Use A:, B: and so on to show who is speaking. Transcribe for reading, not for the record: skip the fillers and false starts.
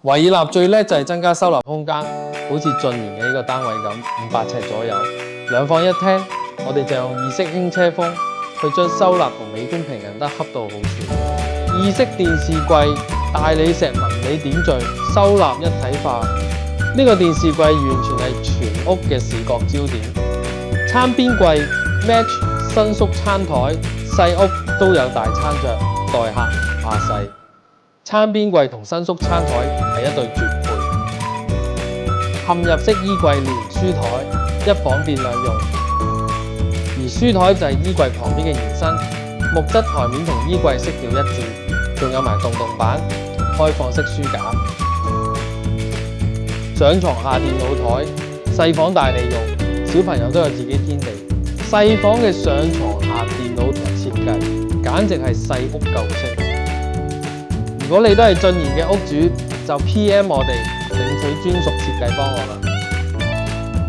A: 維爾納最叻就係增加收納空間，好似晉賢嘅呢個單位咁，500尺左右，兩房一廳。我哋就用意式輕車風去將收納同美觀平衡得恰到好處。意式電視櫃大理石紋理點綴，收納一體化。呢個電視櫃完全係全屋嘅視覺焦點。餐邊櫃 match 伸縮餐台，細屋都有大餐桌，待客唔怕細。餐邊櫃同伸縮餐台係一對絕配。嵌入式衣櫃連書台，一房變兩用。而書台就係衣櫃旁邊嘅延伸，木質台面同衣櫃色調一致，仲有埋洞洞板、開放式書架。上床下電腦台，細房大利用，小朋友都有自己天地。細房嘅上床下電腦台設計，簡直係細屋救星。如果你都係晉賢嘅屋主，就 PM 我哋領取專屬設計方案啦。